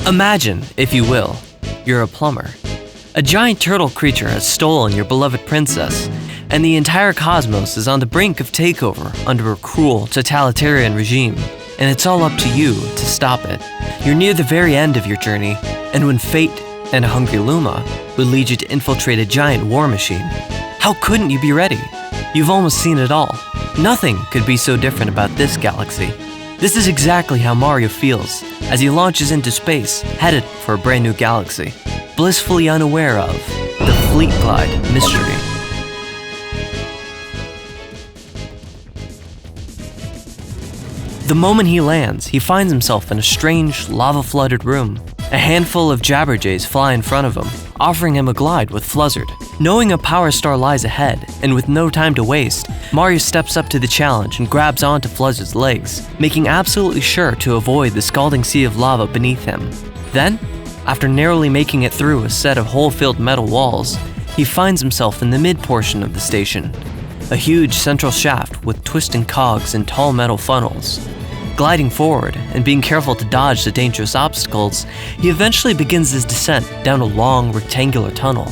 Imagine, if you will, you're a plumber. A giant turtle creature has stolen your beloved princess, and the entire cosmos is on the brink of takeover under a cruel, totalitarian regime, and it's all up to you to stop it. You're near the very end of your journey, and when fate and a hungry Luma would lead you to infiltrate a giant war machine, how couldn't you be ready? You've almost seen it all. Nothing could be so different about this galaxy. This is exactly how Mario feels as he launches into space, headed for a brand new galaxy, blissfully unaware of the Fleet Glide mystery. The moment he lands, he finds himself in a strange, lava-flooded room. A handful of Jabberjays fly in front of him, offering him a glide with Fluzzard. Knowing a power star lies ahead, and with no time to waste, Mario steps up to the challenge and grabs onto Fluzzard's legs, making absolutely sure to avoid the scalding sea of lava beneath him. Then, after narrowly making it through a set of hole-filled metal walls, he finds himself in the mid-portion of the station, a huge central shaft with twisting cogs and tall metal funnels. Gliding forward and being careful to dodge the dangerous obstacles, he eventually begins his descent down a long, rectangular tunnel.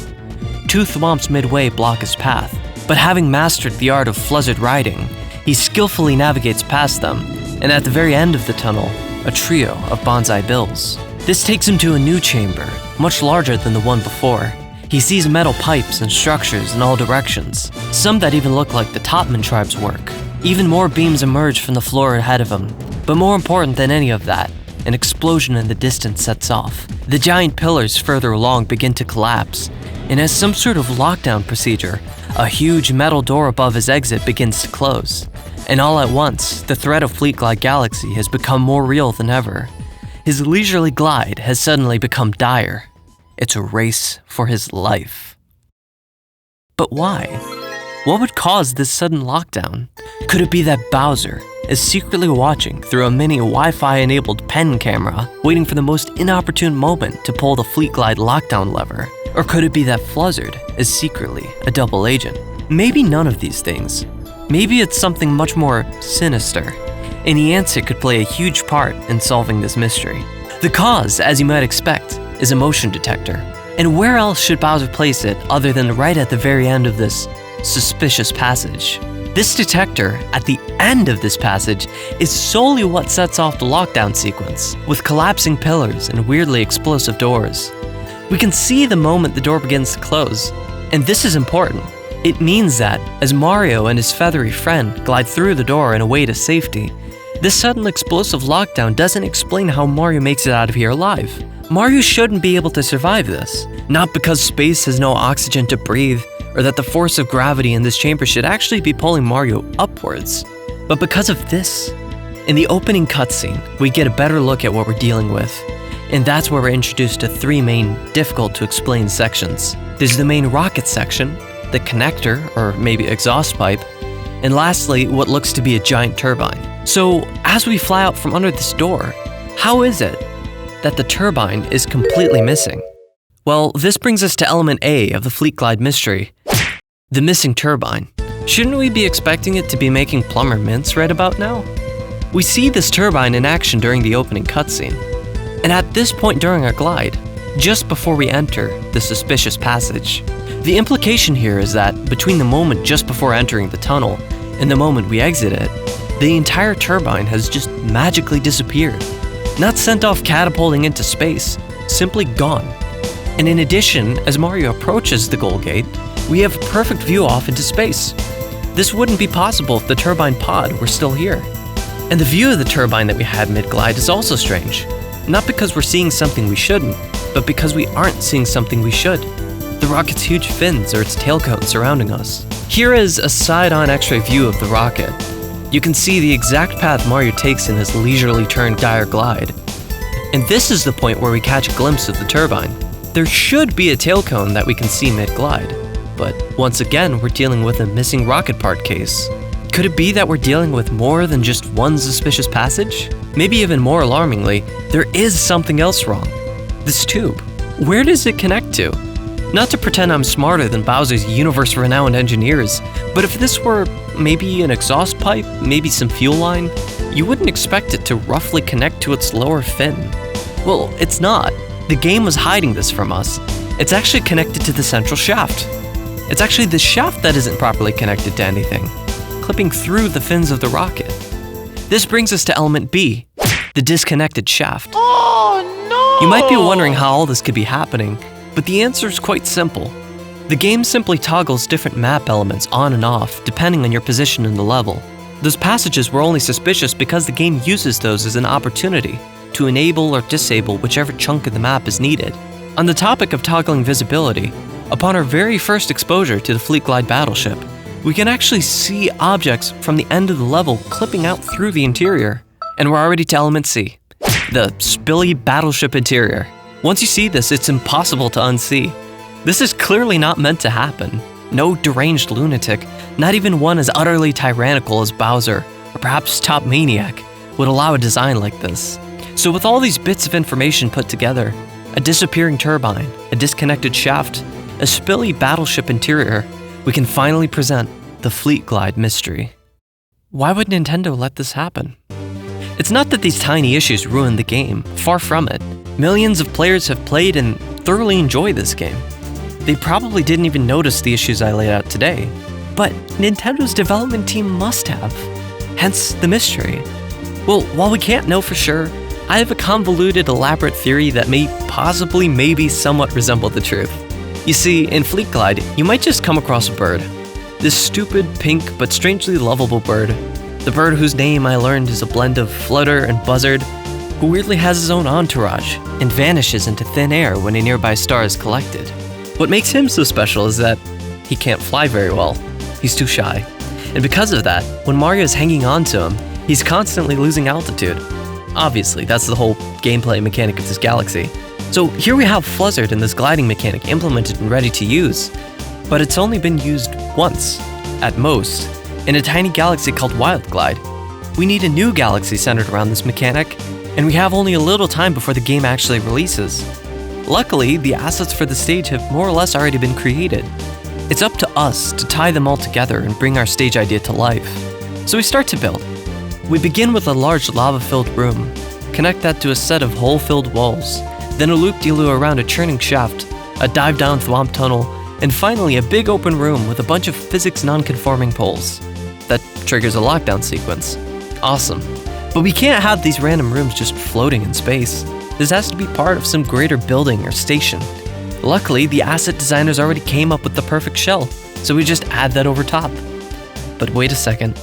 Two thwomps midway block his path, but having mastered the art of Fluzzard riding, he skillfully navigates past them, and at the very end of the tunnel, a trio of bonsai bills. This takes him to a new chamber, much larger than the one before. He sees metal pipes and structures in all directions, some that even look like the Topman tribe's work. Even more beams emerge from the floor ahead of him, but more important than any of that, an explosion in the distance sets off. The giant pillars further along begin to collapse, and as some sort of lockdown procedure, a huge metal door above his exit begins to close. And all at once, the threat of Fleet Glide Galaxy has become more real than ever. His leisurely glide has suddenly become dire. It's a race for his life. But why? What would cause this sudden lockdown? Could it be that Bowser is secretly watching through a mini Wi-Fi-enabled pen camera, waiting for the most inopportune moment to pull the Fleet Glide lockdown lever? Or could it be that Fluzzard is secretly a double agent? Maybe none of these things. Maybe it's something much more sinister. And the answer could play a huge part in solving this mystery. The cause, as you might expect, is a motion detector. And where else should Bowser place it other than right at the very end of this suspicious passage? This detector, at the end of this passage, is solely what sets off the lockdown sequence, with collapsing pillars and weirdly explosive doors. We can see the moment the door begins to close, and this is important. It means that, as Mario and his feathery friend glide through the door and away to safety, this sudden explosive lockdown doesn't explain how Mario makes it out of here alive. Mario shouldn't be able to survive this, not because space has no oxygen to breathe, or that the force of gravity in this chamber should actually be pulling Mario upwards, but because of this. In the opening cutscene, we get a better look at what we're dealing with, and that's where we're introduced to three main difficult-to-explain sections. There's the main rocket section, the connector, or maybe exhaust pipe, and lastly, what looks to be a giant turbine. So, as we fly out from under this door, how is it that the turbine is completely missing? Well, this brings us to element A of the Fleet Glide mystery, the missing turbine. Shouldn't we be expecting it to be making plumber mints right about now? We see this turbine in action during the opening cutscene, and at this point during our glide, just before we enter the suspicious passage, the implication here is that between the moment just before entering the tunnel and the moment we exit it, the entire turbine has just magically disappeared. Not sent off catapulting into space, simply gone. And in addition, as Mario approaches the goal gate, we have a perfect view off into space. This wouldn't be possible if the turbine pod were still here. And the view of the turbine that we had mid-glide is also strange. Not because we're seeing something we shouldn't, but because we aren't seeing something we should. The rocket's huge fins or its tail cone surrounding us. Here is a side-on x-ray view of the rocket. You can see the exact path Mario takes in his leisurely turned dire glide. And this is the point where we catch a glimpse of the turbine. There should be a tail cone that we can see mid-glide, but once again we're dealing with a missing rocket part case. Could it be that we're dealing with more than just one suspicious passage? Maybe even more alarmingly, there is something else wrong. This tube, where does it connect to? Not to pretend I'm smarter than Bowser's universe-renowned engineers, but if this were maybe an exhaust pipe, maybe some fuel line, you wouldn't expect it to roughly connect to its lower fin. Well, it's not. The game was hiding this from us. It's actually connected to the central shaft. It's actually the shaft that isn't properly connected to anything, clipping through the fins of the rocket. This brings us to element B, the disconnected shaft. Oh no! You might be wondering how all this could be happening, but the answer is quite simple. The game simply toggles different map elements on and off depending on your position in the level. Those passages were only suspicious because the game uses those as an opportunity to enable or disable whichever chunk of the map is needed. On the topic of toggling visibility, upon our very first exposure to the Fleet Glide battleship, we can actually see objects from the end of the level clipping out through the interior. And we're already to element C, the spilly battleship interior. Once you see this, it's impossible to unsee. This is clearly not meant to happen. No deranged lunatic, not even one as utterly tyrannical as Bowser, or perhaps Top Maniac, would allow a design like this. So with all these bits of information put together, a disappearing turbine, a disconnected shaft, a spilly battleship interior, we can finally present the Fleet Glide mystery. Why would Nintendo let this happen? It's not that these tiny issues ruin the game, far from it. Millions of players have played and thoroughly enjoy this game. They probably didn't even notice the issues I laid out today, but Nintendo's development team must have. Hence the mystery. Well, while we can't know for sure, I have a convoluted, elaborate theory that may possibly, maybe somewhat resemble the truth. You see, in Fleet Glide, you might just come across a bird. This stupid, pink, but strangely lovable bird. The bird whose name I learned is a blend of flutter and buzzard, who weirdly has his own entourage and vanishes into thin air when a nearby star is collected. What makes him so special is that he can't fly very well. He's too shy. And because of that, when Mario is hanging on to him, he's constantly losing altitude. Obviously, that's the whole gameplay mechanic of this galaxy. So here we have Fluzzard and this gliding mechanic implemented and ready to use, but it's only been used once, at most, in a tiny galaxy called Wild Glide. We need a new galaxy centered around this mechanic, and we have only a little time before the game actually releases. Luckily, the assets for the stage have more or less already been created. It's up to us to tie them all together and bring our stage idea to life. So we start to build. We begin with a large lava-filled room, connect that to a set of hole-filled walls, then a loop-de-loo around a churning shaft, a dive-down thwomp tunnel, and finally a big open room with a bunch of physics non-conforming poles. That triggers a lockdown sequence. Awesome. But we can't have these random rooms just floating in space. This has to be part of some greater building or station. Luckily, the asset designers already came up with the perfect shell, so we just add that over top. But wait a second.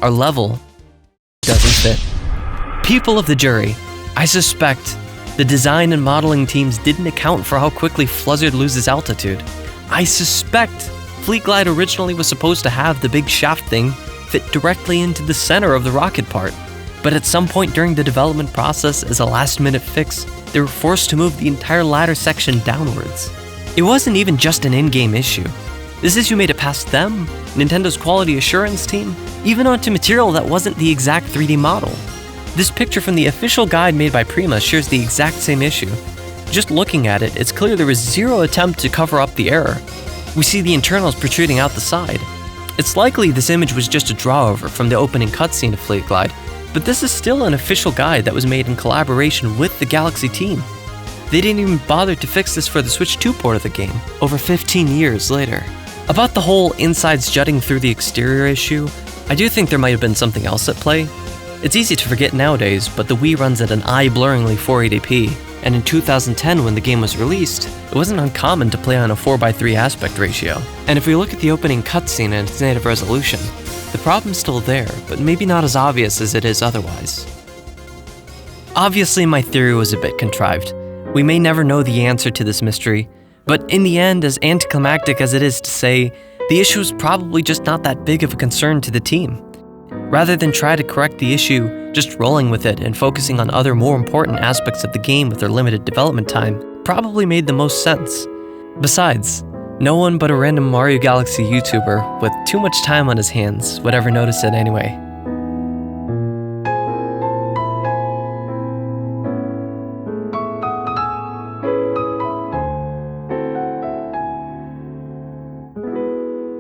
Our level doesn't fit. People of the jury, I suspect the design and modeling teams didn't account for how quickly Fluzzard loses altitude. I suspect Fleet Glide originally was supposed to have the big shaft thing fit directly into the center of the rocket part. But at some point during the development process, as a last-minute fix, they were forced to move the entire ladder section downwards. It wasn't even just an in-game issue. This issue made it past them, Nintendo's quality assurance team, even onto material that wasn't the exact 3D model. This picture from the official guide made by Prima shares the exact same issue. Just looking at it, it's clear there was zero attempt to cover up the error. We see the internals protruding out the side. It's likely this image was just a drawover from the opening cutscene of Fleet Glide, but this is still an official guide that was made in collaboration with the Galaxy team. They didn't even bother to fix this for the Switch 2 port of the game, over 15 years later. About the whole insides jutting through the exterior issue, I do think there might have been something else at play. It's easy to forget nowadays, but the Wii runs at an eye-blurringly 480p, and in 2010 when the game was released, it wasn't uncommon to play on a 4:3 aspect ratio. And if we look at the opening cutscene and its native resolution, the problem's still there, but maybe not as obvious as it is otherwise. Obviously, my theory was a bit contrived. We may never know the answer to this mystery, but in the end, as anticlimactic as it is to say, the issue is probably just not that big of a concern to the team. Rather than try to correct the issue, just rolling with it and focusing on other more important aspects of the game with their limited development time probably made the most sense. Besides, no one but a random Mario Galaxy YouTuber with too much time on his hands would ever notice it anyway.